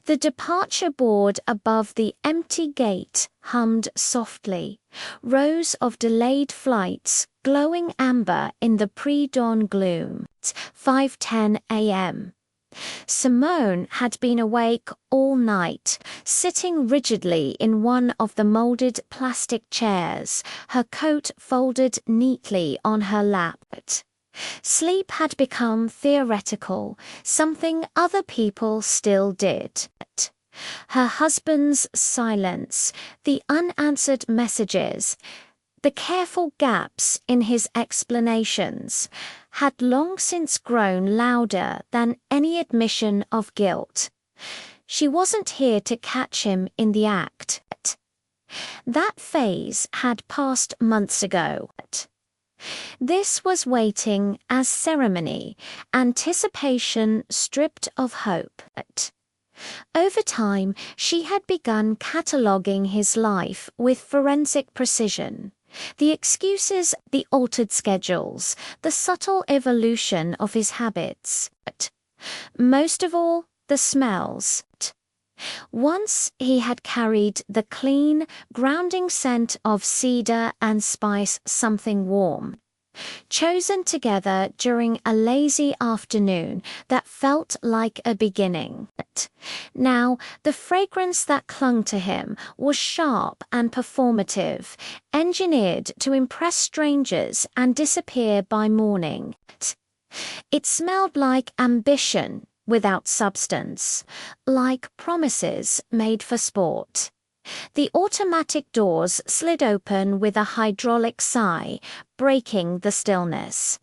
The departure board above the empty gate hummed softly, rows of delayed flights glowing amber in the pre-dawn gloom. 5:10 a.m. Simone had been awake all night, sitting rigidly in one of the molded plastic chairs, her coat folded neatly on her lap. Sleep had become theoretical, something other people still did. Her husband's silence, the unanswered messages, the careful gaps in his explanations had long since grown louder than any admission of guilt. She wasn't here to catch him in the act. That phase had passed months ago. This was waiting as ceremony, anticipation stripped of hope. Over time, she had begun cataloguing his life with forensic precision. The excuses, the altered schedules, the subtle evolution of his habits. Most of all, the smells. Once he had carried the clean, grounding scent of cedar and spice something warm, chosen together during a lazy afternoon that felt like a beginning. Now, the fragrance that clung to him was sharp and performative, engineered to impress strangers and disappear by morning. It smelled like ambition without substance, like promises made for sport. The automatic doors slid open with a hydraulic sigh, breaking the stillness.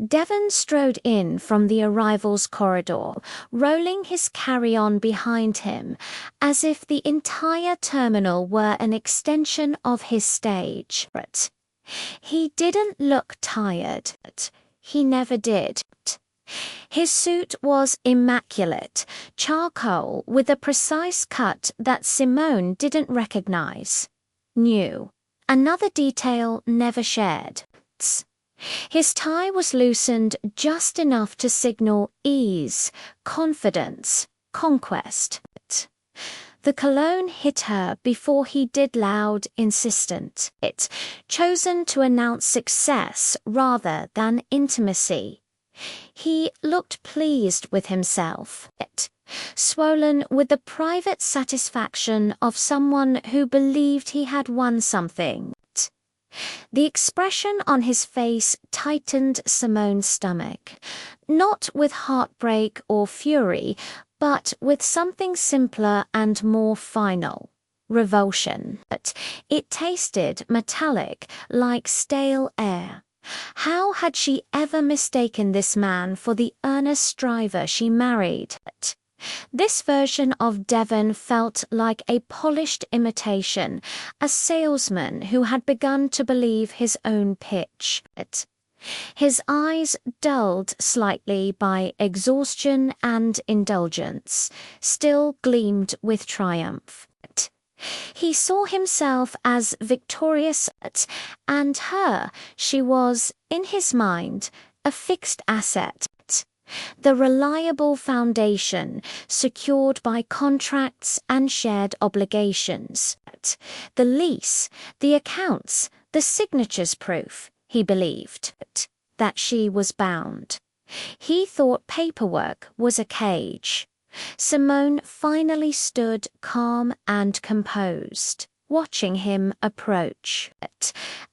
Devon strode in from the arrivals corridor, rolling his carry-on behind him, as if the entire terminal were an extension of his stage. He didn't look tired. He never did. His suit was immaculate, charcoal with a precise cut that Simone didn't recognize. New. Another detail never shared. His tie was loosened just enough to signal ease, confidence, conquest. The cologne hit her before he did loud, insistent. It, chosen to announce success rather than intimacy. He looked pleased with himself, swollen with the private satisfaction of someone who believed he had won something. The expression on his face tightened Simone's stomach, not with heartbreak or fury, but with something simpler and more final. Revulsion. It tasted metallic, like stale air. How had she ever mistaken this man for the earnest striver she married? This version of Devon felt like a polished imitation, a salesman who had begun to believe his own pitch. His eyes, dulled slightly by exhaustion and indulgence, still gleamed with triumph. He saw himself as victorious, and her, she was, in his mind, a fixed asset. The reliable foundation, secured by contracts and shared obligations. The lease, the accounts, the signatures proof, he believed, that she was bound. He thought paperwork was a cage. Simone finally stood calm and composed, watching him approach,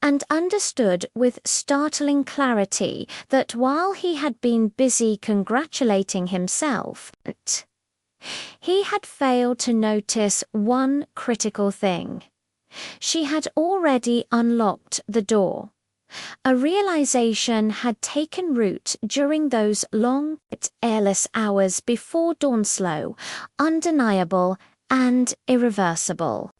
and understood with startling clarity that while he had been busy congratulating himself, he had failed to notice one critical thing. She had already unlocked the door. A realization had taken root during those long, airless hours before Dawnslow, undeniable and irreversible.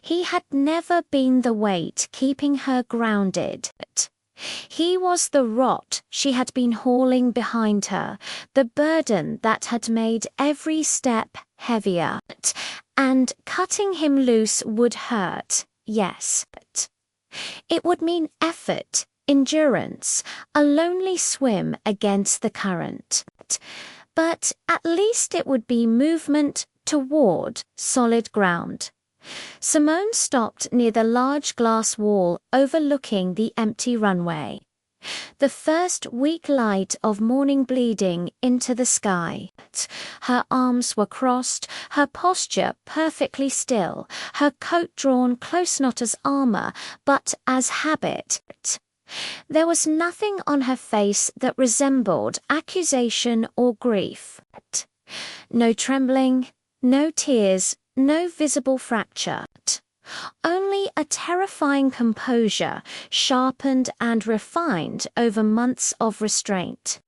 He had never been the weight keeping her grounded. He was the rot she had been hauling behind her, the burden that had made every step heavier, and cutting him loose would hurt, yes. It would mean effort, endurance, a lonely swim against the current. but at least it would be movement toward solid ground. Simone stopped near the large glass wall overlooking the empty runway. The first weak light of morning bleeding into the sky. Her arms were crossed, her posture perfectly still, her coat drawn close not as armor, but as habit. There was nothing on her face that resembled accusation or grief. No trembling, no tears, no visible fracture. Only a terrifying composure, sharpened and refined over months of restraint.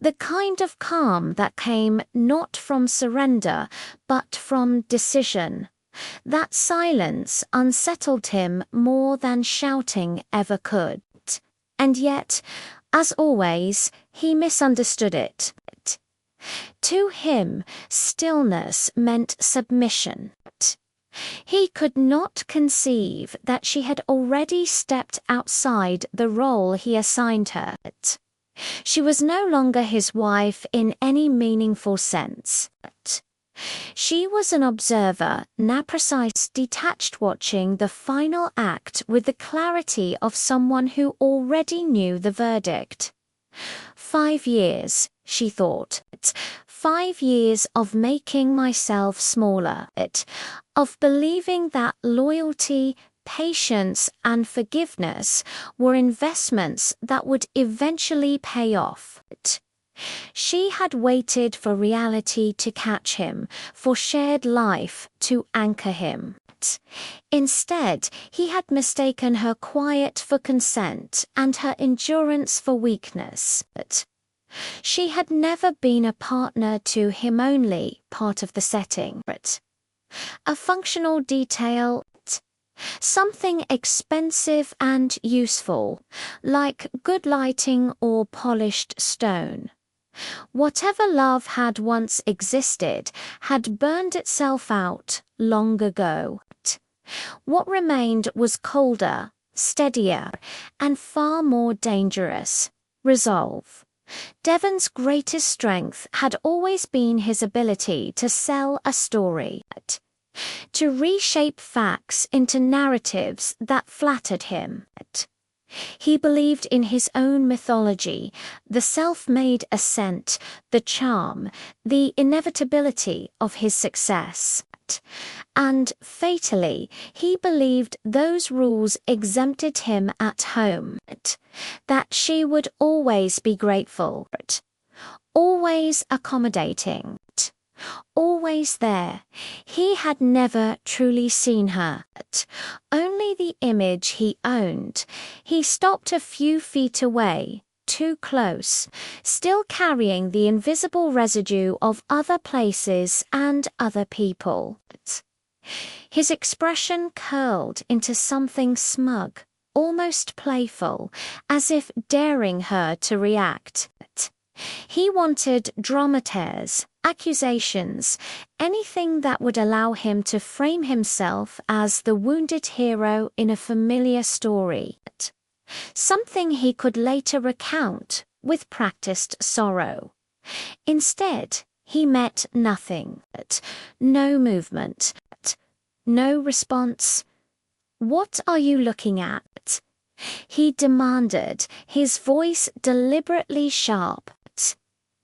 The kind of calm that came not from surrender, but from decision. That silence unsettled him more than shouting ever could. And yet, as always, he misunderstood it. To him, stillness meant submission. He could not conceive that she had already stepped outside the role he assigned her. She was no longer his wife in any meaningful sense. She was an observer, now precise, detached, watching the final act with the clarity of someone who already knew the verdict. 5 years, she thought. 5 years of making myself smaller, of believing that loyalty, patience, and forgiveness were investments that would eventually pay off. She had waited for reality to catch him, for shared life to anchor him. Instead, he had mistaken her quiet for consent and her endurance for weakness. She had never been a partner to him, only part of the setting. A functional detail, something expensive and useful, like good lighting or polished stone. Whatever love had once existed had burned itself out long ago. What remained was colder, steadier, and far more dangerous: resolve. Devon's greatest strength had always been his ability to sell a story, to reshape facts into narratives that flattered him. He believed in his own mythology, the self-made ascent, the charm, the inevitability of his success. And fatally, he believed those rules exempted him at home, that she would always be grateful, always accommodating, always there. He had never truly seen her, only the image he owned. He stopped a few feet away, too close, still carrying the invisible residue of other places and other people. His expression curled into something smug, almost playful, as if daring her to react. He wanted dramatis, accusations, anything that would allow him to frame himself as the wounded hero in a familiar story. Something he could later recount with practiced sorrow. Instead, he met nothing, no movement, no response. "What are you looking at?" he demanded, his voice deliberately sharp,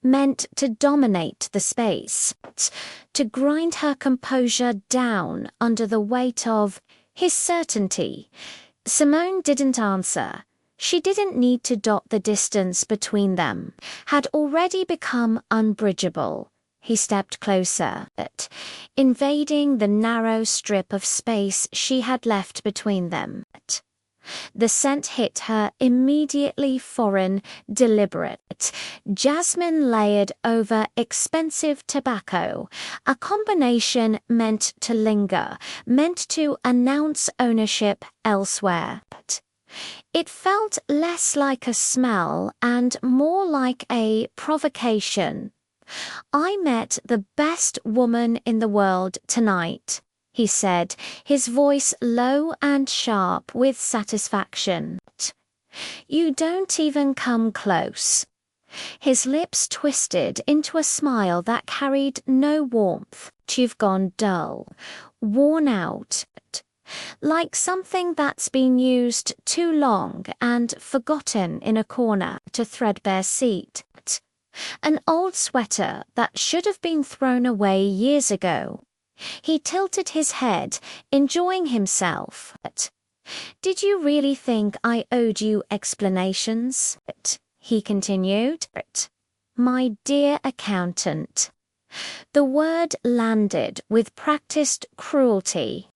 meant to dominate the space, to grind her composure down under the weight of his certainty. Simone didn't answer. She didn't need to dot the distance between them, had already become unbridgeable. He stepped closer, invading the narrow strip of space she had left between them. The scent hit her immediately, foreign, deliberate, jasmine layered over expensive tobacco, a combination meant to linger, meant to announce ownership elsewhere. It felt less like a smell and more like a provocation. "I met the best woman in the world tonight," he said, his voice low and sharp with satisfaction. "You don't even come close." His lips twisted into a smile that carried no warmth. You've gone dull, worn out, like something that's been used too long and forgotten in a corner to threadbare seat. An old sweater that should have been thrown away years ago. He tilted his head, enjoying himself. Did you really think I owed you explanations? He continued. My dear accountant. The word landed with practiced cruelty.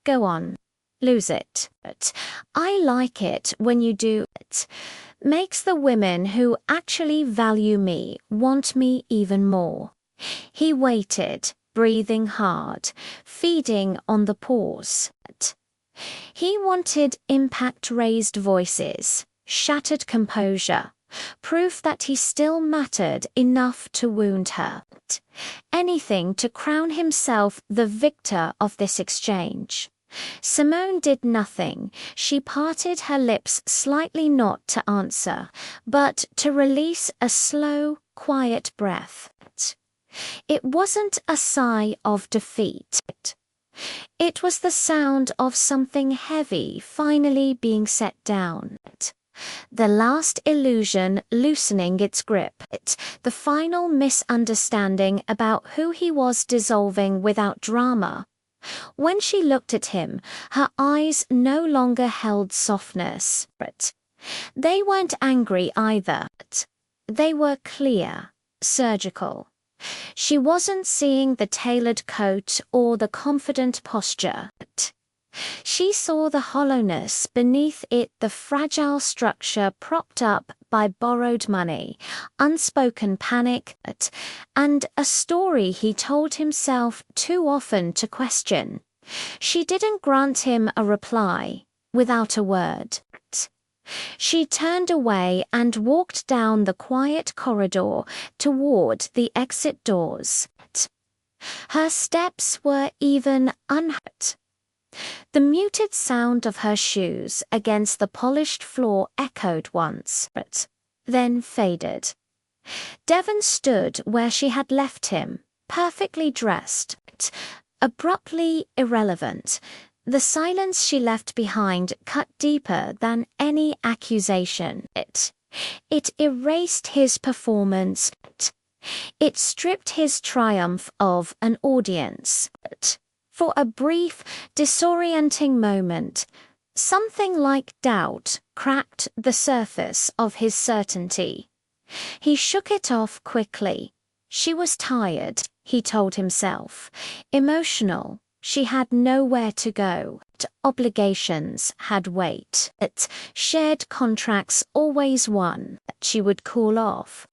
Go on, lose it. I like it when you do it. Makes the women who actually value me want me even more. He waited, breathing hard, feeding on the pause. He wanted impact-raised voices, shattered composure, proof that he still mattered enough to wound her. Anything to crown himself the victor of this exchange. Simone did nothing. She parted her lips slightly, not to answer, but to release a slow, quiet breath. It wasn't a sigh of defeat. It was the sound of something heavy finally being set down. The last illusion loosening its grip. The final misunderstanding about who he was dissolving without drama. When she looked at him, her eyes no longer held softness. They weren't angry either. They were clear, surgical. She wasn't seeing the tailored coat or the confident posture. She saw the hollowness beneath it, the fragile structure propped up by borrowed money, unspoken panic, and a story he told himself too often to question. She didn't grant him a reply, without a word. She turned away and walked down the quiet corridor toward the exit doors. Her steps were even unhurt. The muted sound of her shoes against the polished floor echoed once, then faded. Devon stood where she had left him, perfectly dressed, abruptly irrelevant. The silence she left behind cut deeper than any accusation. It erased his performance. It stripped his triumph of an audience. For a brief, disorienting moment, something like doubt cracked the surface of his certainty. He shook it off quickly. She was tired, he told himself, emotional. She had nowhere to go. Obligations had weight. Shared contracts always won. She would cool off.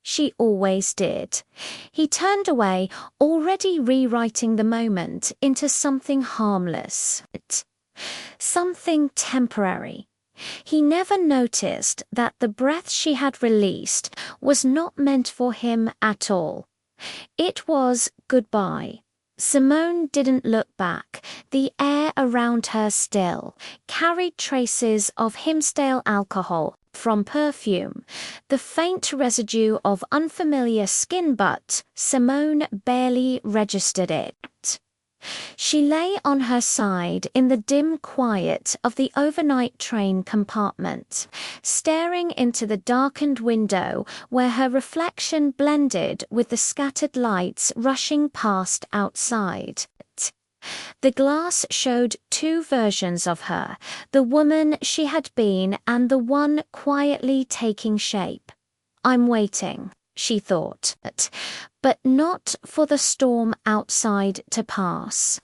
She always did. He turned away, already rewriting the moment into something harmless. Something temporary. He never noticed that the breath she had released was not meant for him at all. It was goodbye. Simone didn't look back. The air around her still carried traces of him-stale alcohol from perfume, the faint residue of unfamiliar skin, but Simone barely registered it. She lay on her side in the dim quiet of the overnight train compartment, staring into the darkened window where her reflection blended with the scattered lights rushing past outside. The glass showed two versions of her, the woman she had been and the one quietly taking shape. I'm waiting, she thought, but not for the storm outside to pass.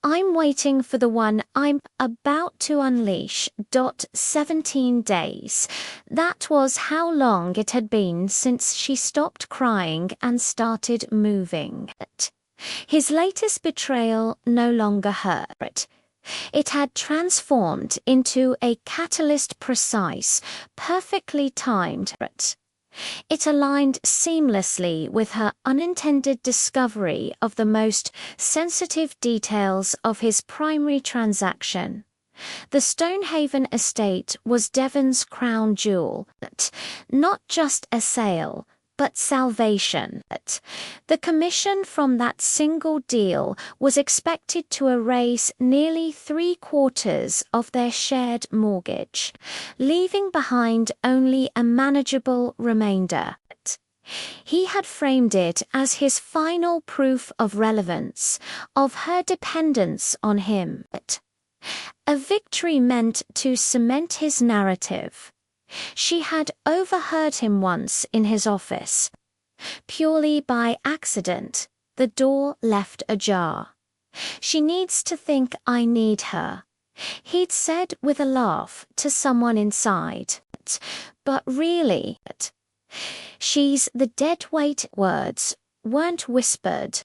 I'm waiting for the one I'm about to unleash. 17 days. That was how long it had been since she stopped crying and started moving. His latest betrayal no longer hurt. It had transformed into a catalyst, precise, perfectly timed. It aligned seamlessly with her unintended discovery of the most sensitive details of his primary transaction. The Stonehaven estate was Devon's crown jewel, not just a sale, but salvation. The commission from that single deal was expected to erase nearly 3/4 of their shared mortgage, leaving behind only a manageable remainder. He had framed it as his final proof of relevance, of her dependence on him. A victory meant to cement his narrative. She had overheard him once in his office. Purely by accident, the door left ajar. "She needs to think I need her," he'd said with a laugh to someone inside. But really, she's the deadweight. Words weren't whispered.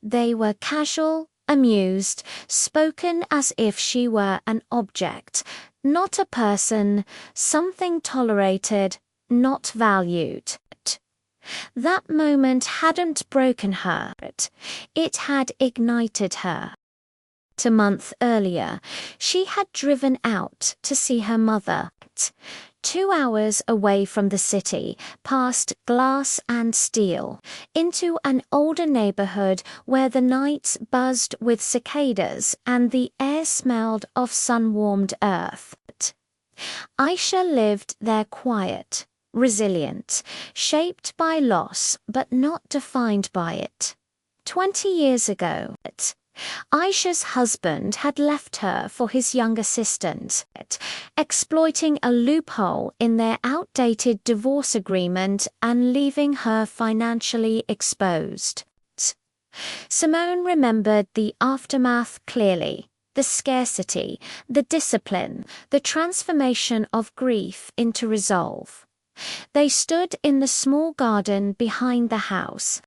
They were casual, amused, spoken as if she were an object, not a person, something tolerated, not valued. That moment hadn't broken her, it had ignited her. A month earlier, she had driven out to see her mother, 2 hours away from the city, past glass and steel, into an older neighborhood where the nights buzzed with cicadas and the air smelled of sun-warmed earth. Aisha lived there quiet, resilient, shaped by loss but not defined by it. 20 years ago, Aisha's husband had left her for his young assistant, exploiting a loophole in their outdated divorce agreement and leaving her financially exposed. Simone remembered the aftermath clearly, the scarcity, the discipline, the transformation of grief into resolve. They stood in the small garden behind the house.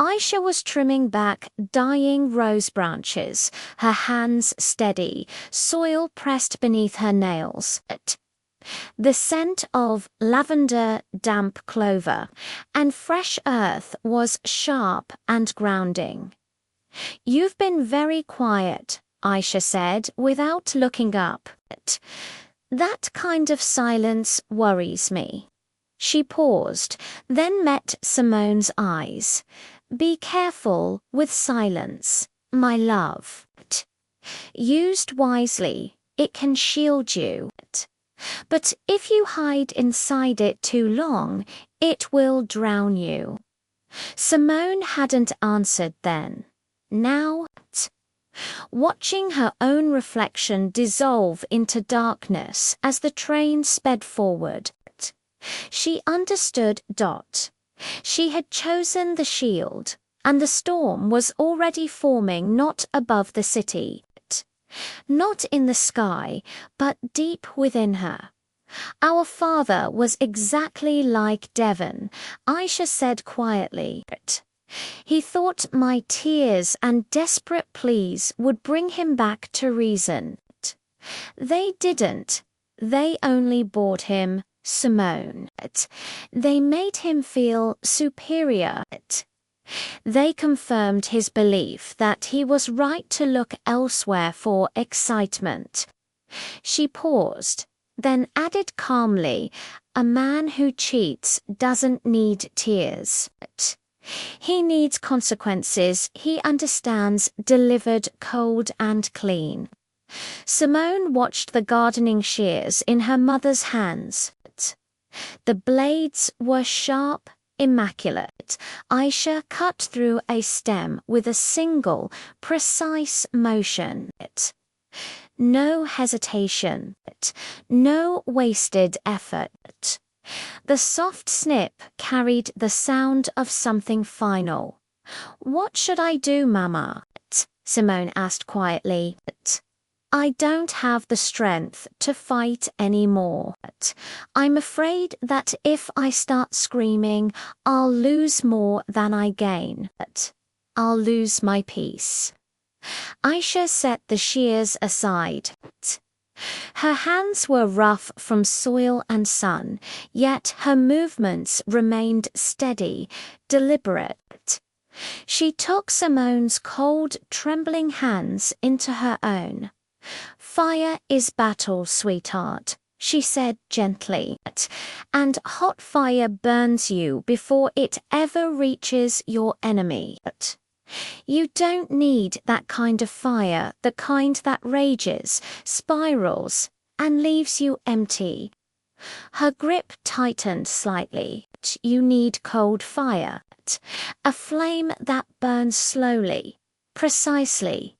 Aisha was trimming back dying rose branches, her hands steady, soil pressed beneath her nails. The scent of lavender, damp clover, and fresh earth was sharp and grounding. "You've been very quiet," Aisha said without looking up. "That kind of silence worries me." She paused, then met Simone's eyes. "Be careful with silence, my love. Used wisely, it can shield you. But if you hide inside it too long, it will drown you." Simone hadn't answered then. Now, watching her own reflection dissolve into darkness as the train sped forward, she understood. She had chosen the shield, and the storm was already forming not above the city, not in the sky, but deep within her. "Our father was exactly like Devon," Aisha said quietly. "He thought my tears and desperate pleas would bring him back to reason. They didn't. They only bored him, Simone. They made him feel superior. They confirmed his belief that he was right to look elsewhere for excitement." She paused, then added calmly, "A man who cheats doesn't need tears. He needs consequences he understands, delivered cold and clean." Simone watched the gardening shears in her mother's hands. The blades were sharp, immaculate. Aisha cut through a stem with a single, precise motion. No hesitation, no wasted effort. The soft snip carried the sound of something final. "What should I do, Mama?" Simone asked quietly. "I don't have the strength to fight anymore. I'm afraid that if I start screaming, I'll lose more than I gain. I'll lose my peace." Aisha set the shears aside. Her hands were rough from soil and sun, yet her movements remained steady, deliberate. She took Simone's cold, trembling hands into her own. Fire is battle, sweetheart, she said gently, and hot fire burns you before it ever reaches your enemy. You don't need that kind of fire, the kind that rages, spirals, and leaves you empty. Her grip tightened slightly. You need cold fire, a flame that burns slowly, precisely,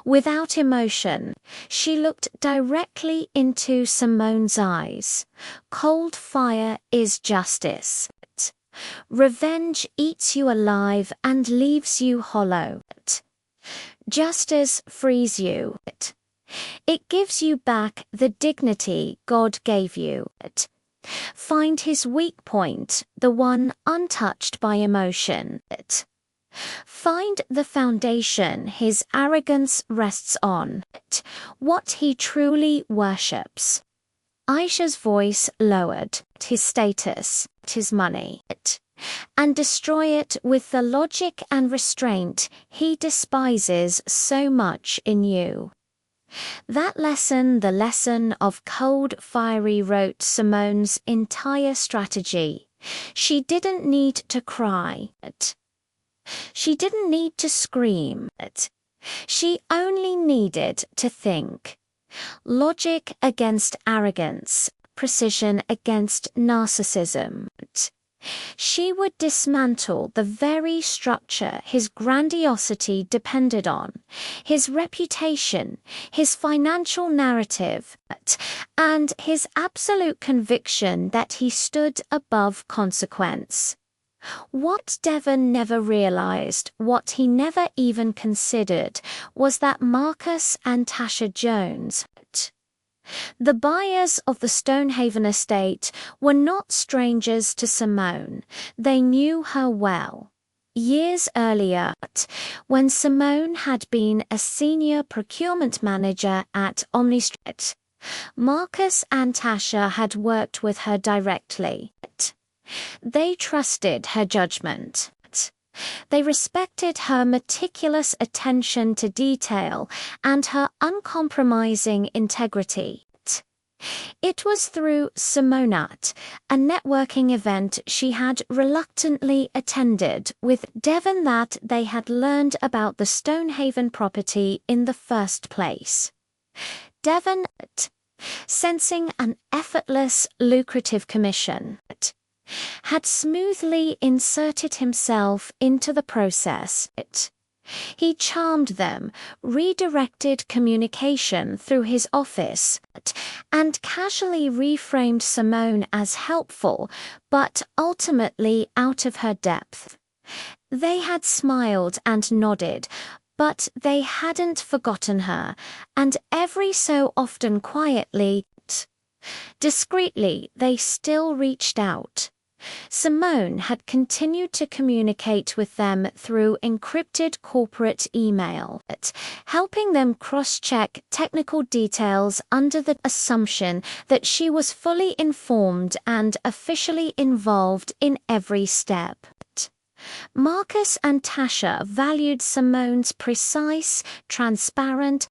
without emotion. She looked directly into Simone's eyes. Cold fire is justice. Revenge eats you alive and leaves you hollow. Justice frees you. It gives you back the dignity God gave you. Find his weak point, the one untouched by emotion. Find the foundation his arrogance rests on, what he truly worships. Aisha's voice lowered. His status, his money, and destroy it with the logic and restraint he despises so much in you. That lesson, the lesson of cold, fiery, wrote Simone's entire strategy. She didn't need to cry. She didn't need to scream. She only needed to think. Logic against arrogance, precision against narcissism. She would dismantle the very structure his grandiosity depended on, his reputation, his financial narrative, and his absolute conviction that he stood above consequence. What Devon never realized, what he never even considered, was that Marcus and Tasha Jones, the buyers of the Stonehaven estate, were not strangers to Simone. They knew her well. Years earlier, when Simone had been a senior procurement manager at OmniStreet, Marcus and Tasha had worked with her directly. They trusted her judgment. They respected her meticulous attention to detail and her uncompromising integrity. It was through Simonat, a networking event she had reluctantly attended with Devon, that they had learned about the Stonehaven property in the first place. Devon, sensing an effortless, lucrative commission, had smoothly inserted himself into the process. He charmed them, redirected communication through his office, and casually reframed Simone as helpful, but ultimately out of her depth. They had smiled and nodded, but they hadn't forgotten her, and every so often quietly, discreetly, they still reached out. Simone had continued to communicate with them through encrypted corporate email, helping them cross-check technical details under the assumption that she was fully informed and officially involved in every step. Marcus and Tasha valued Simone's precise, transparent,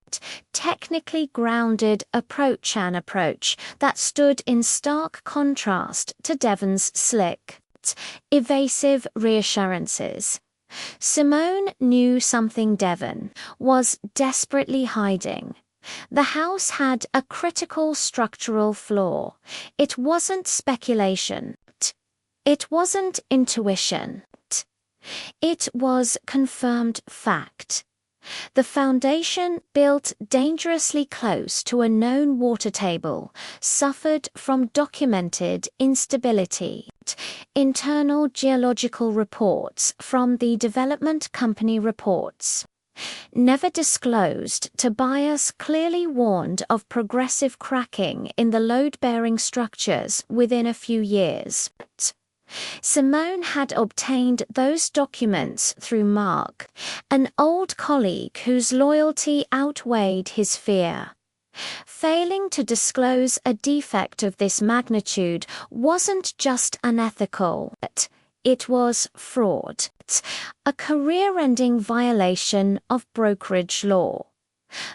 technically grounded approach, an approach that stood in stark contrast to Devon's slick, evasive reassurances. Simone knew something Devon was desperately hiding. The house had a critical structural flaw. It wasn't speculation. It wasn't intuition. It was confirmed fact. The foundation, built dangerously close to a known water table, suffered from documented instability. Internal geological reports from the development company reports, never disclosed to buyers, clearly warned of progressive cracking in the load-bearing structures within a few years. Simone had obtained those documents through Mark, an old colleague whose loyalty outweighed his fear. Failing to disclose a defect of this magnitude wasn't just unethical, it was fraud, a career-ending violation of brokerage law.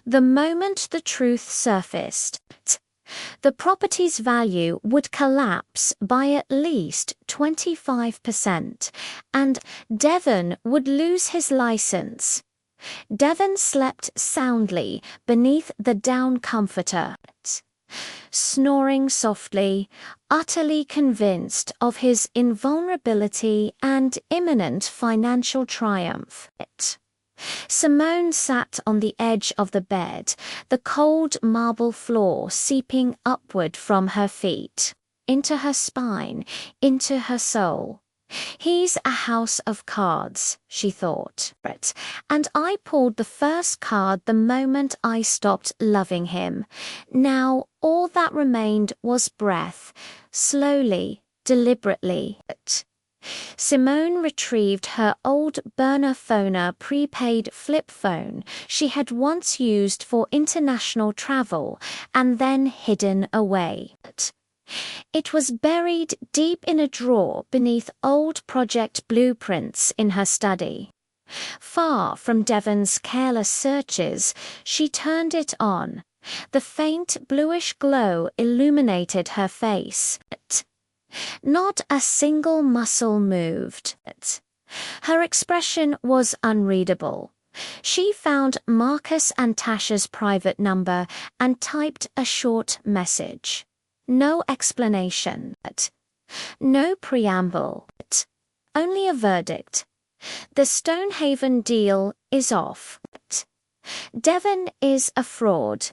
The moment the truth surfaced, the property's value would collapse by at least 25%, and Devon would lose his license. Devon slept soundly beneath the down comforter, snoring softly, utterly convinced of his invulnerability and imminent financial triumph. Simone sat on the edge of the bed, the cold marble floor seeping upward from her feet, into her spine, into her soul. He's a house of cards, she thought, and I pulled the first card the moment I stopped loving him. Now all that remained was breath, slowly, deliberately. Simone retrieved her old burner phoner prepaid flip phone she had once used for international travel and then hidden away. It was buried deep in a drawer beneath old project blueprints in her study. Far from Devon's careless searches, she turned it on. The faint bluish glow illuminated her face. Not a single muscle moved. Her expression was unreadable. She found Marcus and Tasha's private number and typed a short message. No explanation. No preamble. Only a verdict. The Stonehaven deal is off. Devon is a fraud.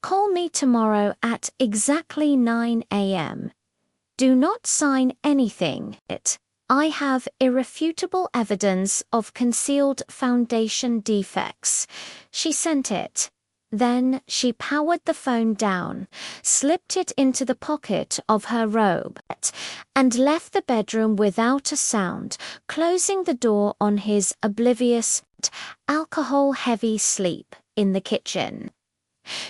Call me tomorrow at exactly 9 a.m. Do not sign anything. I have irrefutable evidence of concealed foundation defects. She sent it. Then she powered the phone down, slipped it into the pocket of her robe, and left the bedroom without a sound, closing the door on his oblivious, alcohol-heavy sleep in the kitchen.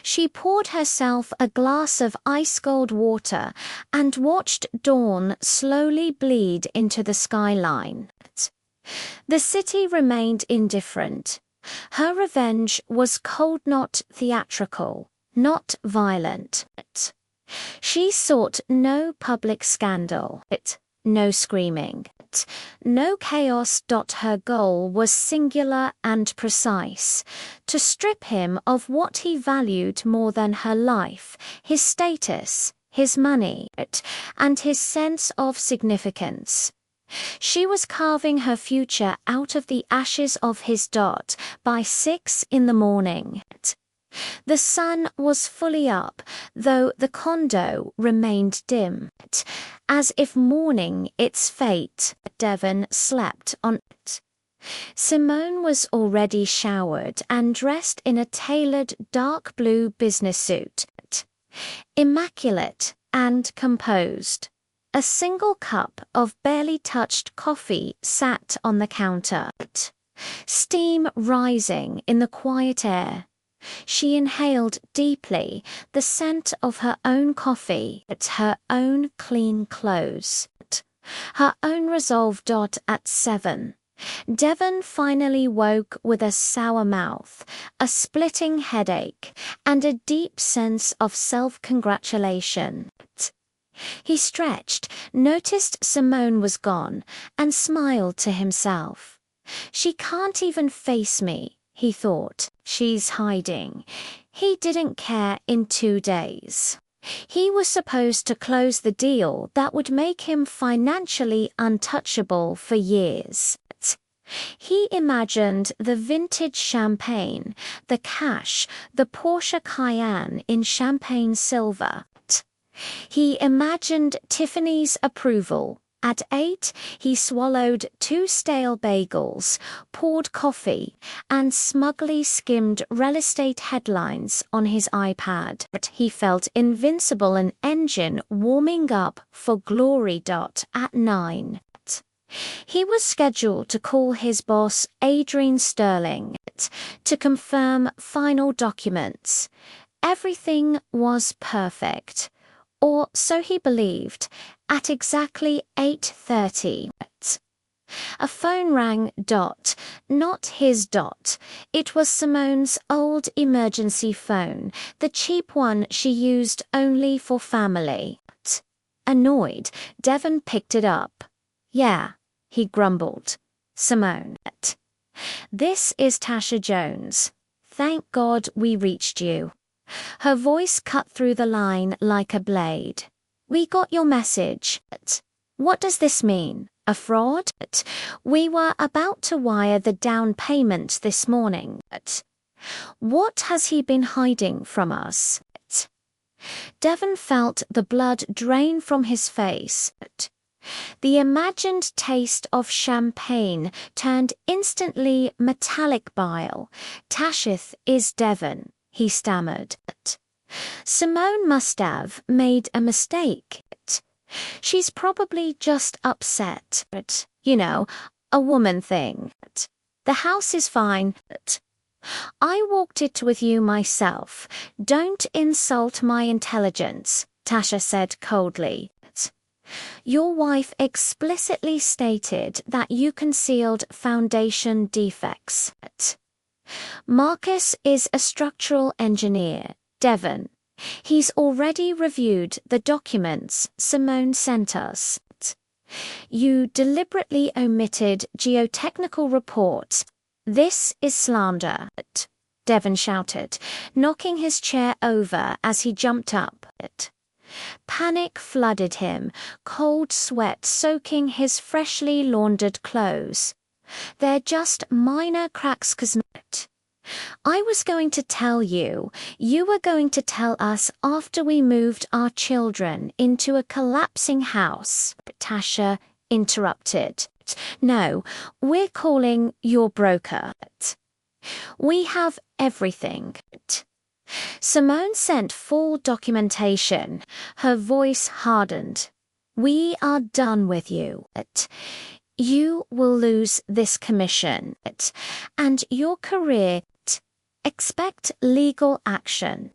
She poured herself a glass of ice-cold water and watched dawn slowly bleed into the skyline. The city remained indifferent. Her revenge was cold, not theatrical, not violent. She sought no public scandal, no screaming, no chaos. Her goal was singular and precise: to strip him of what he valued more than her life, his status, his money, and his sense of significance. She was carving her future out of the ashes of his dot by 6 in the morning. The sun was fully up, though the condo remained dim, as if mourning its fate. Devon slept on it. Simone was already showered and dressed in a tailored dark blue business suit, immaculate and composed. A single cup of barely touched coffee sat on the counter, steam rising in the quiet air. She inhaled deeply the scent of her own coffee, her own clean clothes, her own resolve. At 7, Devon finally woke with a sour mouth, a splitting headache, and a deep sense of self-congratulation. He stretched, noticed Simone was gone, and smiled to himself. She can't even face me, he thought. She's hiding. He didn't care in 2 days. He was supposed to close the deal that would make him financially untouchable for years. He imagined the vintage champagne, the cash, the Porsche Cayenne in champagne silver. He imagined Tiffany's approval. At 8, he swallowed 2 stale bagels, poured coffee, and smugly skimmed real estate headlines on his iPad. He felt invincible, an engine warming up for glory. At 9, he was scheduled to call his boss, Adrian Sterling, to confirm final documents. Everything was perfect. Or so he believed, at exactly 8:30. A phone rang. Not his. It was Simone's old emergency phone, the cheap one she used only for family. Annoyed, Devon picked it up. "Yeah," he grumbled. "Simone. This is Tasha Jones. Thank God we reached you." Her voice cut through the line like a blade. "We got your message. What does this mean? A fraud? We were about to wire the down payment this morning. What has he been hiding from us?" Devon felt the blood drain from his face. The imagined taste of champagne turned instantly metallic bile. "Tashith is Devon," he stammered. "Simone must have made a mistake. She's probably just upset. A woman thing. The house is fine. I walked it with you myself. Don't insult my intelligence," Tasha said coldly. "Your wife explicitly stated that you concealed foundation defects. Marcus is a structural engineer, Devon. He's already reviewed the documents Simone sent us. You deliberately omitted geotechnical reports. This is slander," Devon shouted, knocking his chair over as he jumped up. Panic flooded him, cold sweat soaking his freshly laundered clothes. "They're just minor cracks, I was going to tell you. You were going to tell us after we moved our children into a collapsing house," Tasha interrupted. "No, we're calling your broker. We have everything." Simone sent full documentation. Her voice hardened. "We are done with you. You will lose this commission and your career. Expect legal action."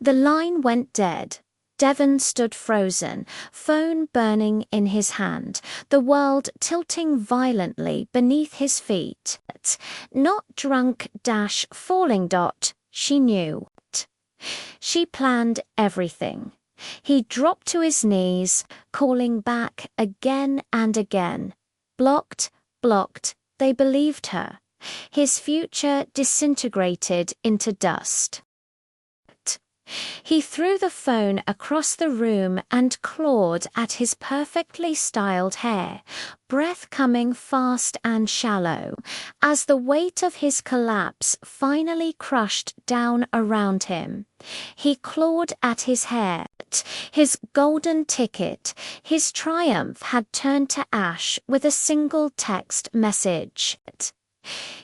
The line went dead. Devon stood frozen, phone burning in his hand, the world tilting violently beneath his feet. Not drunk-falling. She knew. She planned everything. He dropped to his knees, calling back again and again. Blocked. They believed her. His future disintegrated into dust. He threw the phone across the room and clawed at his perfectly styled hair, breath coming fast and shallow, as the weight of his collapse finally crushed down around him. He clawed at his hair. His golden ticket, his triumph had turned to ash with a single text message.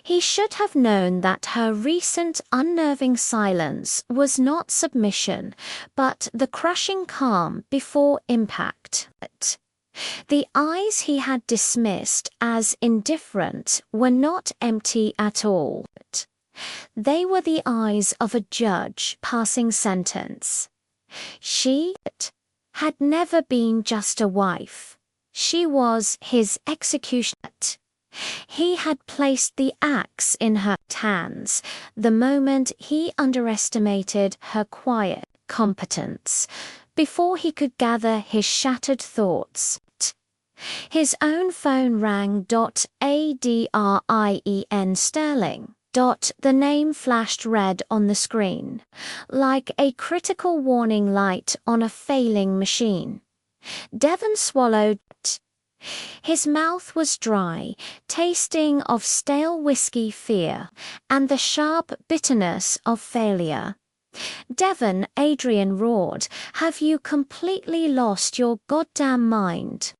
He should have known that her recent unnerving silence was not submission, but the crushing calm before impact. The eyes he had dismissed as indifferent were not empty at all. They were the eyes of a judge passing sentence. She had never been just a wife. She was his executioner. He had placed the axe in her hands the moment he underestimated her quiet competence, before he could gather his shattered thoughts. His own phone rang. Adrien Sterling. The name flashed red on the screen, like a critical warning light on a failing machine. Devon swallowed. His mouth was dry, tasting of stale whiskey fear and the sharp bitterness of failure. "Devon," Adrian roared, "have you completely lost your goddamn mind?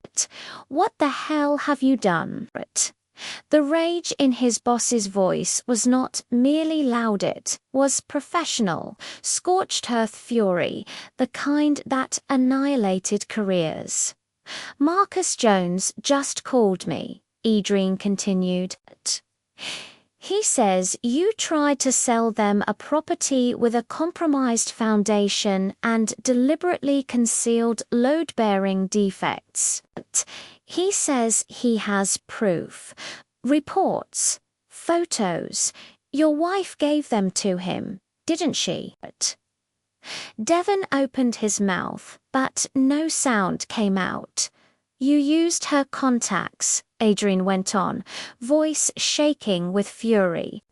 What the hell have you done?" The rage in his boss's voice was not merely loud, it was professional, scorched earth fury, the kind that annihilated careers. "Marcus Jones just called me," Adrian continued. "He says you tried to sell them a property with a compromised foundation and deliberately concealed load-bearing defects. He says he has proof, reports, photos. Your wife gave them to him, didn't she? Devon opened his mouth, but no sound came out. You used her contacts, Adrian went on, voice shaking with fury.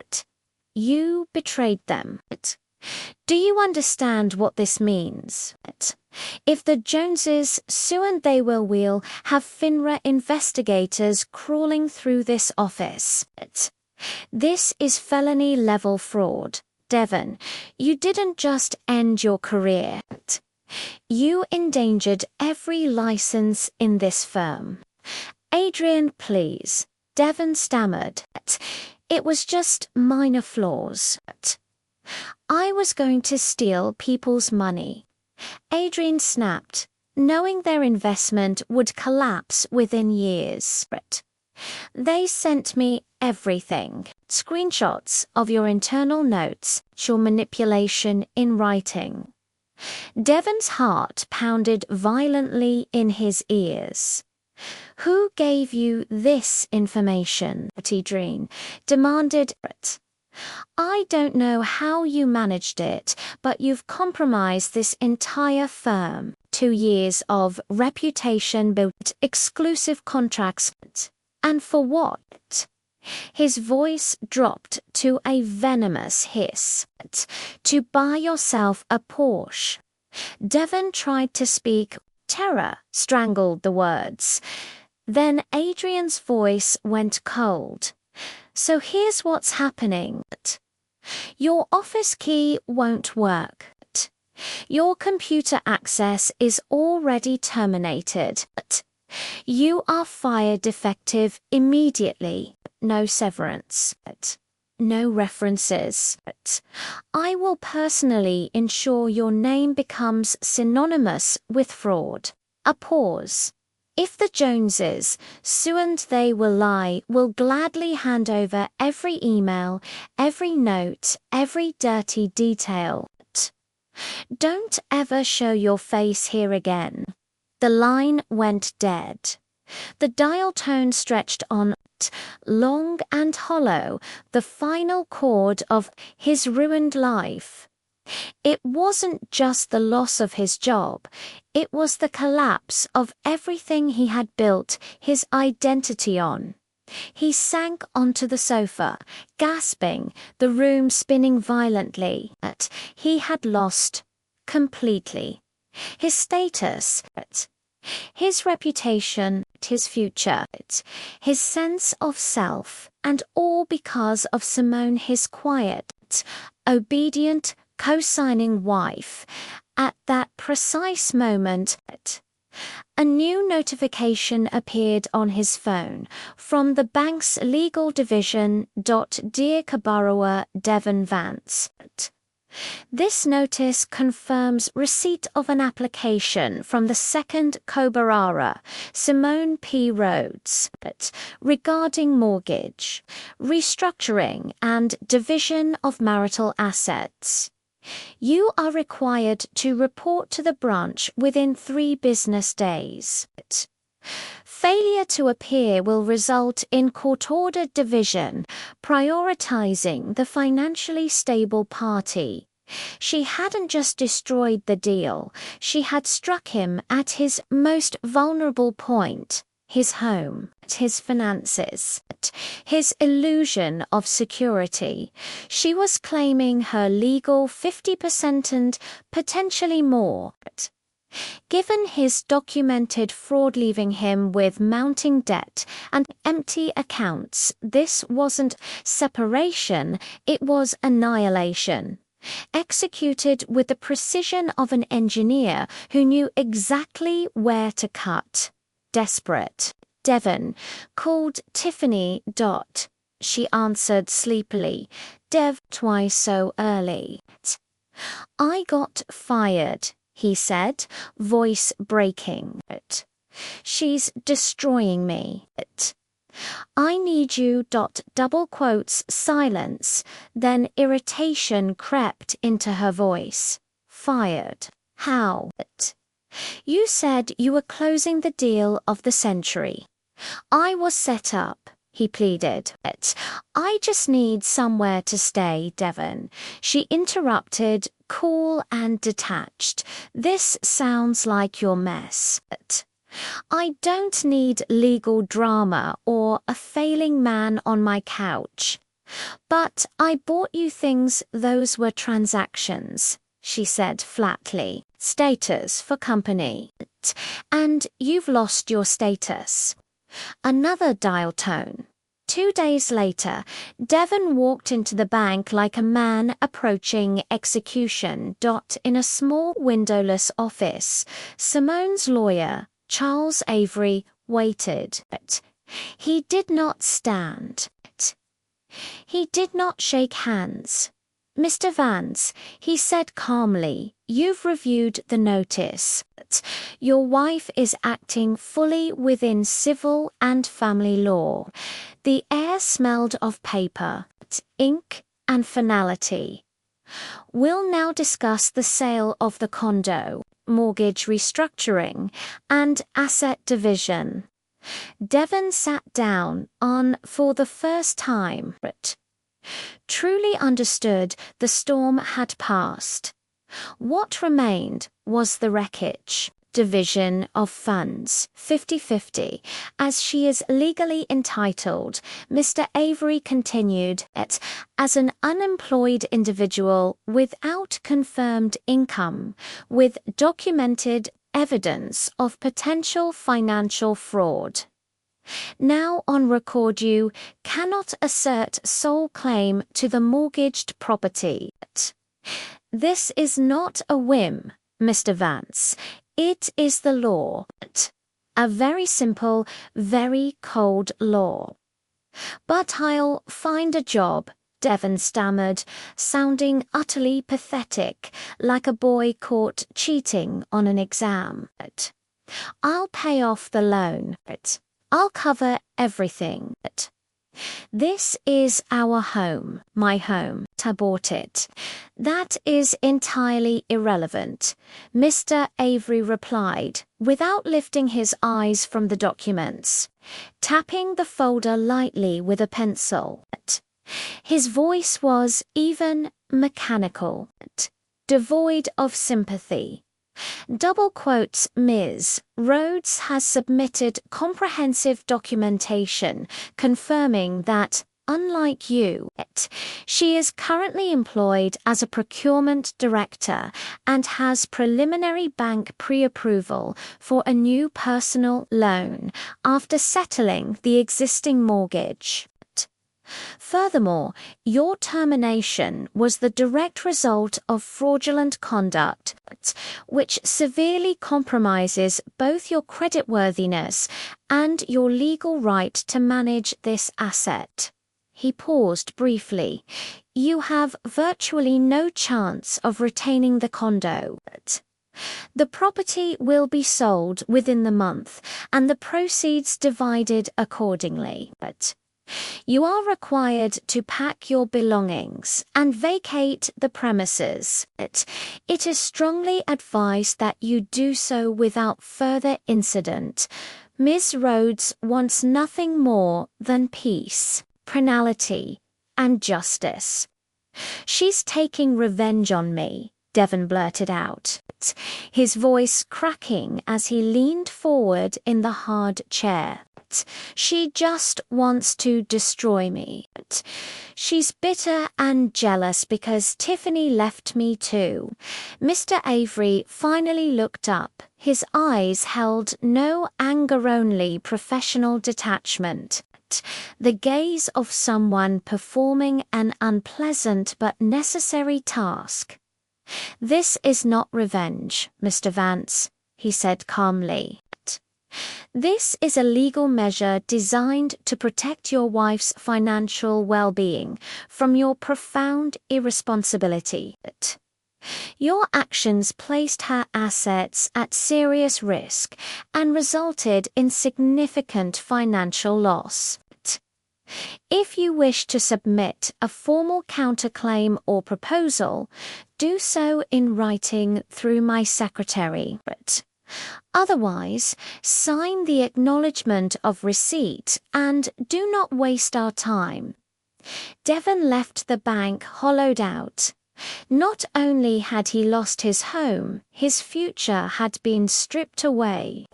You betrayed them. Do you understand what this means? If the Joneses sue and they will have FINRA investigators crawling through this office. This is felony-level fraud. Devon, you didn't just end your career. You endangered every license in this firm. Adrian, please. Devon stammered. It was just minor flaws. I was going to steal people's money. Adrian snapped, knowing their investment would collapse within years. They sent me everything. Screenshots of your internal notes, your manipulation in writing. Devon's heart pounded violently in his ears. Who gave you this information? Adrian demanded. I don't know how you managed it, but you've compromised this entire firm. 2 years of reputation built, exclusive contracts. And for what? His voice dropped to a venomous hiss. To buy yourself a Porsche. Devon tried to speak. Terror strangled the words. Then Adrian's voice went cold. So here's what's happening. Your office key won't work. Your computer access is already terminated. You are fired effective immediately. No severance. No references. I will personally ensure your name becomes synonymous with fraud. A pause. If the Joneses, sue and they will lie, will gladly hand over every email, every note, every dirty detail. Don't ever show your face here again. The line went dead. The dial tone stretched on, long and hollow, the final chord of his ruined life. It wasn't just the loss of his job, it was the collapse of everything he had built his identity on. He sank onto the sofa, gasping, the room spinning violently. He had lost completely. His status, his reputation, his future, his sense of self, and all because of Simone, his quiet, obedient, co-signing wife. At that precise moment, a new notification appeared on his phone from the bank's legal division. Dear Kabarowa Devon Vance. This notice confirms receipt of an application from the second Kobarara, Simone P. Rhodes, regarding mortgage, restructuring and division of marital assets. You are required to report to the branch within 3 business days. Failure to appear will result in court-ordered division, prioritizing the financially stable party. She hadn't just destroyed the deal, she had struck him at his most vulnerable point. His home, his finances, his illusion of security. She was claiming her legal 50% and potentially more. Given his documented fraud leaving him with mounting debt and empty accounts, this wasn't separation, it was annihilation. Executed with the precision of an engineer who knew exactly where to cut. Desperate, Devon called Tiffany. She answered sleepily. Dev, twice so early. I got fired, he said, voice breaking. She's destroying me. I need you. Double quotes, silence, then irritation crept into her voice. Fired. How? You said you were closing the deal of the century. I was set up, he pleaded. I just need somewhere to stay, Devon. She interrupted, cool and detached. This sounds like your mess. I don't need legal drama or a failing man on my couch. But I bought you things, those were transactions, she said flatly. Status for company. And you've lost your status. Another dial tone. 2 days later, Devon walked into the bank like a man approaching execution. In a small windowless office, Simone's lawyer, Charles Avery, waited. He did not stand. He did not shake hands. Mr. Vance, he said calmly, you've reviewed the notice. Your wife is acting fully within civil and family law. The air smelled of paper, ink, and finality. We'll now discuss the sale of the condo, mortgage restructuring, and asset division. Devon sat down for the first time, truly understood the storm had passed. What remained was the wreckage. Division of funds, 50-50, as she is legally entitled, Mr. Avery continued, as an unemployed individual without confirmed income, with documented evidence of potential financial fraud. Now on record you cannot assert sole claim to the mortgaged property. This is not a whim, Mr. Vance. It is the law. A very simple, very cold law. But I'll find a job, Devon stammered, sounding utterly pathetic, like a boy caught cheating on an exam. I'll pay off the loan. I'll cover everything. This is our home, my home. I bought it. That is entirely irrelevant, Mr. Avery replied, without lifting his eyes from the documents, tapping the folder lightly with a pencil. His voice was even mechanical, devoid of sympathy. Double quotes, Ms. Rhodes has submitted comprehensive documentation confirming that, unlike you, she is currently employed as a procurement director and has preliminary bank pre-approval for a new personal loan after settling the existing mortgage. Furthermore, your termination was the direct result of fraudulent conduct, which severely compromises both your creditworthiness and your legal right to manage this asset. He paused briefly. You have virtually no chance of retaining the condo. The property will be sold within the month and the proceeds divided accordingly. You are required to pack your belongings and vacate the premises. It is strongly advised that you do so without further incident. Ms. Rhodes wants nothing more than peace, finality, and justice. She's taking revenge on me, Devon blurted out, his voice cracking as he leaned forward in the hard chair. She just wants to destroy me. She's bitter and jealous because Tiffany left me too. Mr. Avery finally looked up. His eyes held no anger-only professional detachment. The gaze of someone performing an unpleasant but necessary task. This is not revenge, Mr. Vance, he said calmly. This is a legal measure designed to protect your wife's financial well-being from your profound irresponsibility. Your actions placed her assets at serious risk and resulted in significant financial loss. If you wish to submit a formal counterclaim or proposal, do so in writing through my secretary. Otherwise, sign the acknowledgement of receipt and do not waste our time. Devon left the bank hollowed out. Not only had he lost his home, his future had been stripped away.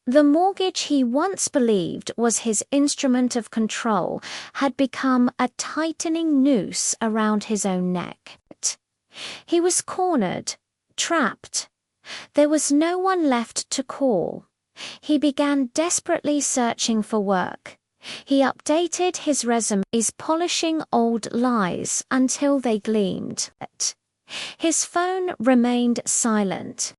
The mortgage he once believed was his instrument of control had become a tightening noose around his own neck. He was cornered, trapped. There was no one left to call. He began desperately searching for work. He updated his resume, polishing old lies until they gleamed. His phone remained silent.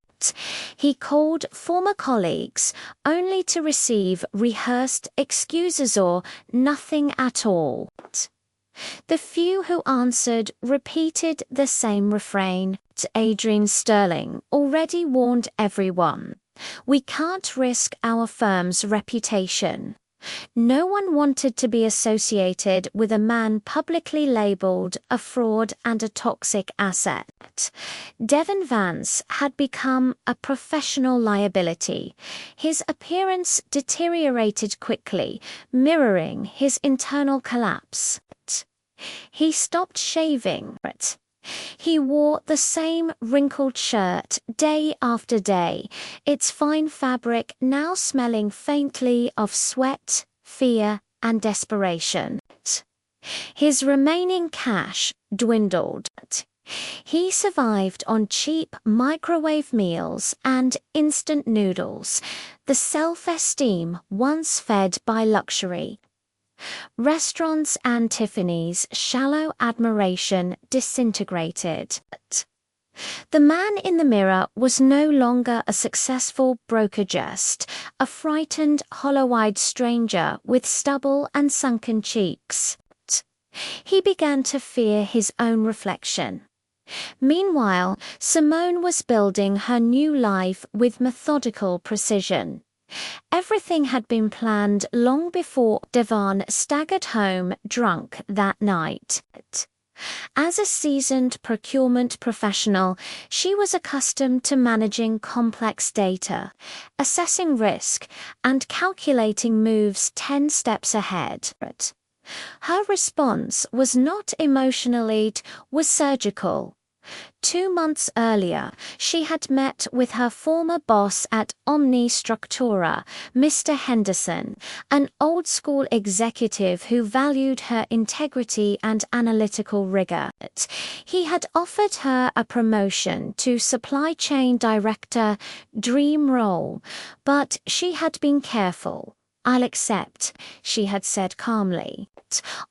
He called former colleagues only to receive rehearsed excuses or nothing at all. The few who answered repeated the same refrain. Adrian Sterling already warned everyone. We can't risk our firm's reputation. No one wanted to be associated with a man publicly labeled a fraud and a toxic asset. Devon Vance had become a professional liability. His appearance deteriorated quickly, mirroring his internal collapse. He stopped shaving. He wore the same wrinkled shirt day after day, its fine fabric now smelling faintly of sweat, fear, and desperation. His remaining cash dwindled. He survived on cheap microwave meals and instant noodles, the self-esteem once fed by luxury. Restaurants and Tiffany's shallow admiration disintegrated. The man in the mirror was no longer a successful broker jest, a frightened, hollow-eyed stranger with stubble and sunken cheeks. He began to fear his own reflection. Meanwhile, Simone was building her new life with methodical precision. Everything had been planned long before Devon staggered home drunk that night. As a seasoned procurement professional, she was accustomed to managing complex data, assessing risk, and calculating moves 10 steps ahead. Her response was not emotional, it was surgical. 2 months earlier, she had met with her former boss at Omni Structura, Mr. Henderson, an old-school executive who valued her integrity and analytical rigor. He had offered her a promotion to supply chain director, dream role, but she had been careful. I'll accept, she had said calmly,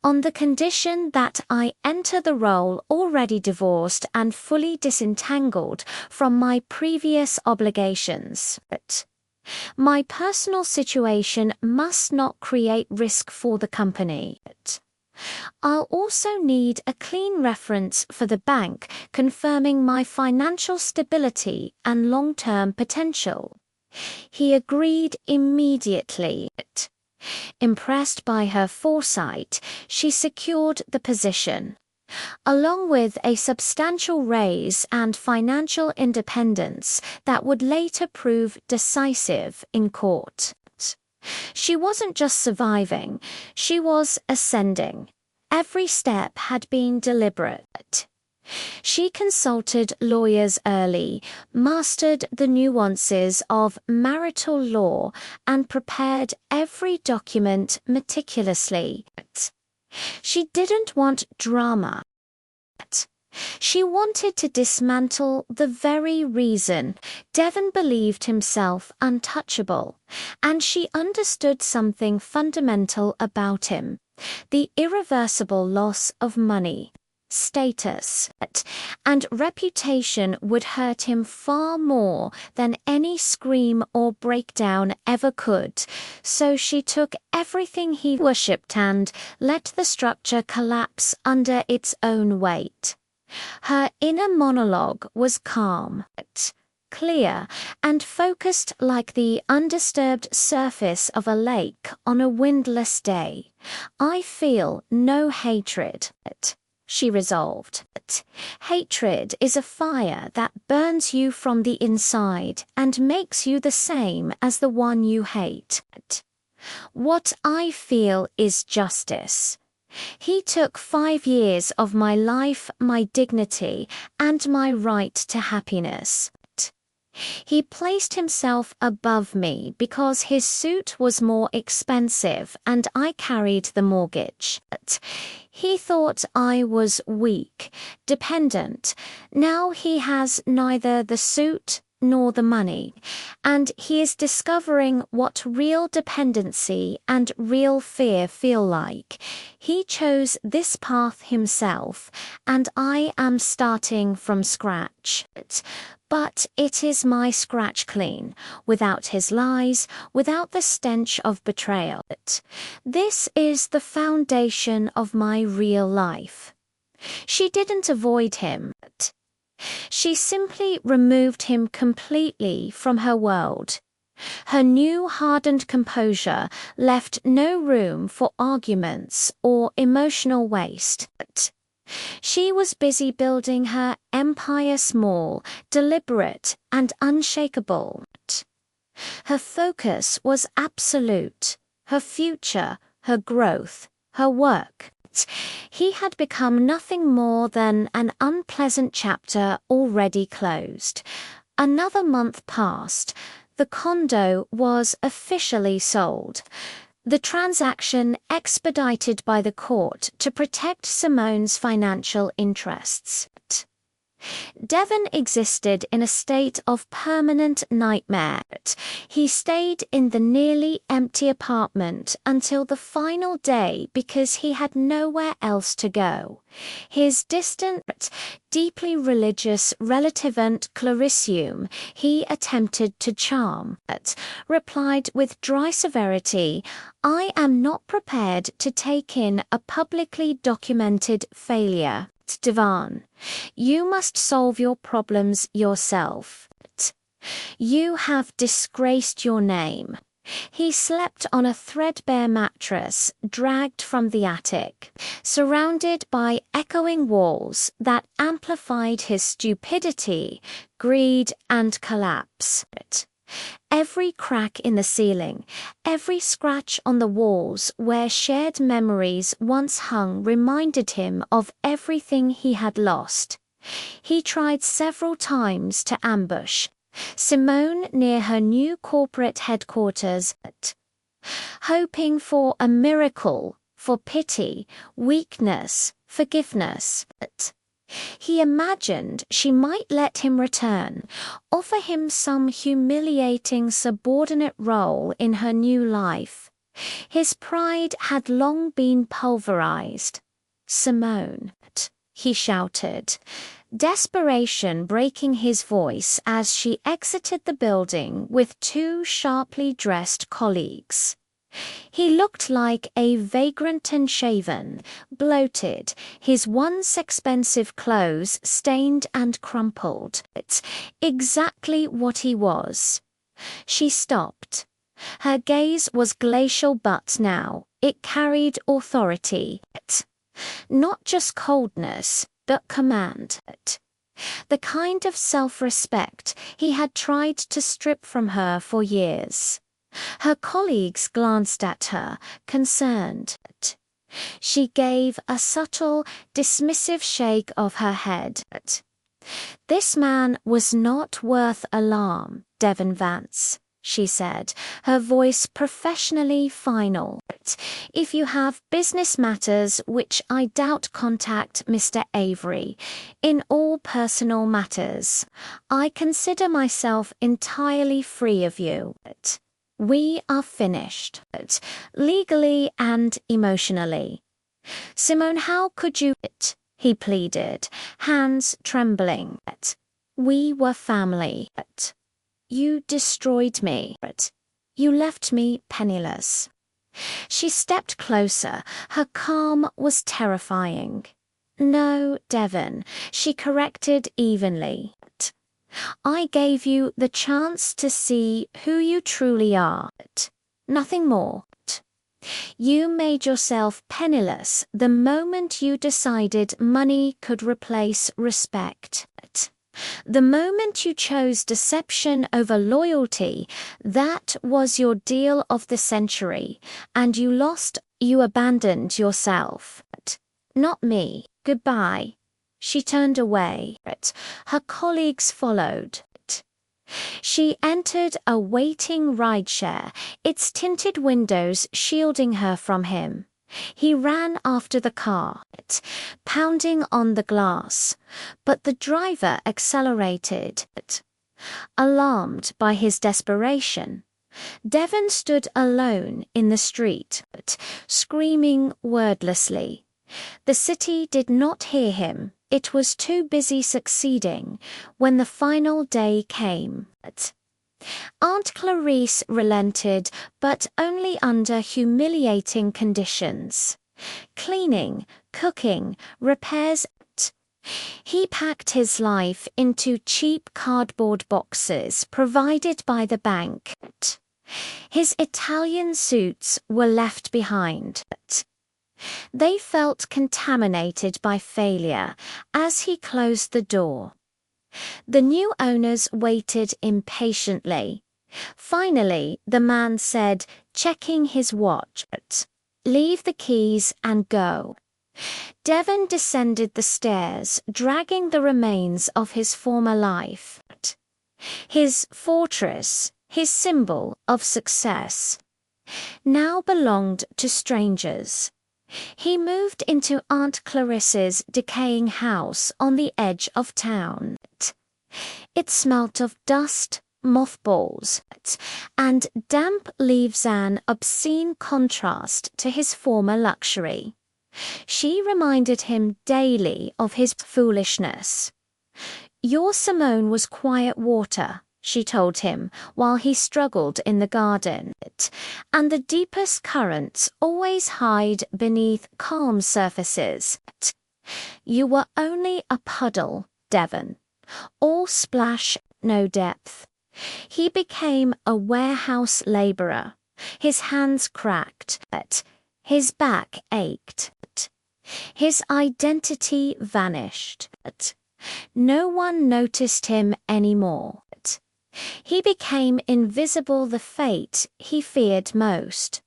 on the condition that I enter the role already divorced and fully disentangled from my previous obligations. My personal situation must not create risk for the company. I'll also need a clean reference for the bank confirming my financial stability and long-term potential. He agreed immediately. Impressed by her foresight, she secured the position. Along with a substantial raise and financial independence that would later prove decisive in court. She wasn't just surviving, she was ascending. Every step had been deliberate. She consulted lawyers early, mastered the nuances of marital law, and prepared every document meticulously. She didn't want drama. She wanted to dismantle the very reason Devon believed himself untouchable, and she understood something fundamental about him: the irreversible loss of money, status, and reputation would hurt him far more than any scream or breakdown ever could, so she took everything he worshipped and let the structure collapse under its own weight. Her inner monologue was calm, clear, and focused like the undisturbed surface of a lake on a windless day. I feel no hatred. she resolved. Hatred is a fire that burns you from the inside and makes you the same as the one you hate. What I feel is justice. He took 5 years of my life, my dignity, and my right to happiness. He placed himself above me because his suit was more expensive and I carried the mortgage. He thought I was weak, dependent. Now he has neither the suit nor the money, and he is discovering what real dependency and real fear feel like. He chose this path himself, and I am starting from scratch. But it is my scratch clean, without his lies, without the stench of betrayal. This is the foundation of my real life. She didn't avoid him. She simply removed him completely from her world. Her new hardened composure left no room for arguments or emotional waste. She was busy building her empire small, deliberate, and unshakable. Her focus was absolute, her future, her growth, her work. He had become nothing more than an unpleasant chapter already closed. Another month passed. The condo was officially sold. The transaction expedited by the court to protect Simone's financial interests. Devon existed in a state of permanent nightmare. He stayed in the nearly empty apartment until the final day because he had nowhere else to go. His distant, deeply religious relative Aunt Clarisse, he attempted to charm, replied with dry severity, "I am not prepared to take in a publicly documented failure. Devon, you must solve your problems yourself. You have disgraced your name." He slept on a threadbare mattress dragged from the attic, surrounded by echoing walls that amplified his stupidity, greed, and collapse. Every crack in the ceiling, every scratch on the walls where shared memories once hung reminded him of everything he had lost. He tried several times to ambush Simone near her new corporate headquarters, hoping for a miracle, for pity, weakness, forgiveness. He imagined she might let him return, offer him some humiliating subordinate role in her new life. His pride had long been pulverized. "Simone," he shouted, desperation breaking his voice as she exited the building with 2 sharply dressed colleagues. He looked like a vagrant and shaven, bloated, his once expensive clothes stained and crumpled. It's exactly what he was. She stopped. Her gaze was glacial, but now it carried authority. Not just coldness, but command. The kind of self-respect he had tried to strip from her for years. Her colleagues glanced at her, concerned. She gave a subtle, dismissive shake of her head. "This man was not worth alarm, Devon Vance," she said, her voice professionally final. "If you have business matters, which I doubt, contact Mr. Avery. In all personal matters, I consider myself entirely free of you. We are finished, legally and emotionally." "Simone, how could you?" he pleaded, hands trembling. "We were family. You destroyed me. You left me penniless." She stepped closer. Her calm was terrifying. "No, Devon," she corrected evenly. "I gave you the chance to see who you truly are. Nothing more." You made yourself penniless the moment you decided money could replace respect. The moment you chose deception over loyalty, that was your deal of the century, and you lost, you abandoned yourself. Not me. Goodbye. She turned away. Her colleagues followed. She entered a waiting rideshare, its tinted windows shielding her from him. He ran after the car, pounding on the glass, but the driver accelerated. Alarmed by his desperation, Devon stood alone in the street, screaming wordlessly. The city did not hear him. It was too busy succeeding when the final day came. Aunt Clarice relented, but only under humiliating conditions. Cleaning, cooking, repairs. He packed his life into cheap cardboard boxes provided by the bank. His Italian suits were left behind. They felt contaminated by failure as he closed the door. The new owners waited impatiently. Finally, the man said, checking his watch, "Leave the keys and go." Devon descended the stairs, dragging the remains of his former life. His fortress, his symbol of success, now belonged to strangers. He moved into Aunt Clarisse's decaying house on the edge of town. It smelt of dust, mothballs, and damp leaves, an obscene contrast to his former luxury. She reminded him daily of his foolishness. "Your Simone was quiet water," she told him while he struggled in the garden, "and the deepest currents always hide beneath calm surfaces. You were only a puddle, Devon. All splash, no depth." He became a warehouse laborer. His hands cracked, his back ached. His identity vanished. No one noticed him anymore. He became invisible, the fate he feared most.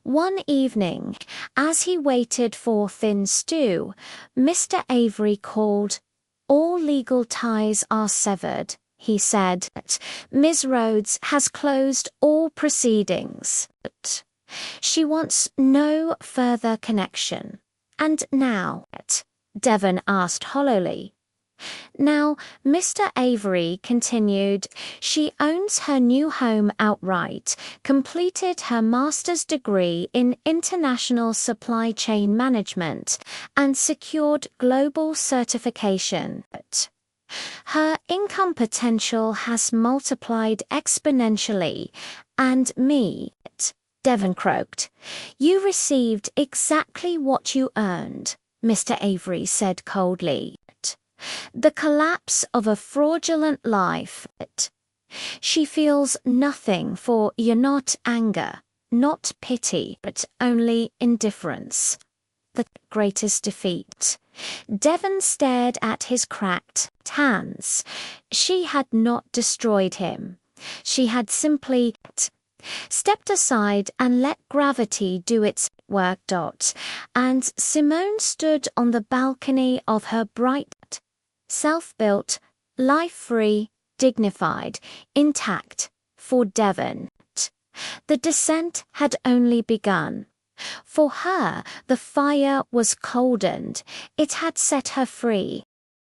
One evening, as he waited for thin stew, Mr. Avery called. "All legal ties are severed," he said. "Miss Rhodes has closed all proceedings. She wants no further connection." "And now?" Devon asked hollowly. "Now," Mr. Avery continued, "she owns her new home outright, completed her master's degree in international supply chain management, and secured global certification. Her income potential has multiplied exponentially, and me," Devon croaked. "You received exactly what you earned," Mr. Avery said coldly. "The collapse of a fraudulent life. She feels nothing for you, not anger, not pity, but only indifference. The greatest defeat." Devon stared at his cracked hands. She had not destroyed him. She had simply stepped aside and let gravity do its work. And Simone stood on the balcony of her bright, self-built, life-free, dignified, intact, for Devon. The descent had only begun. For her, the fire was cold, and it had set her free.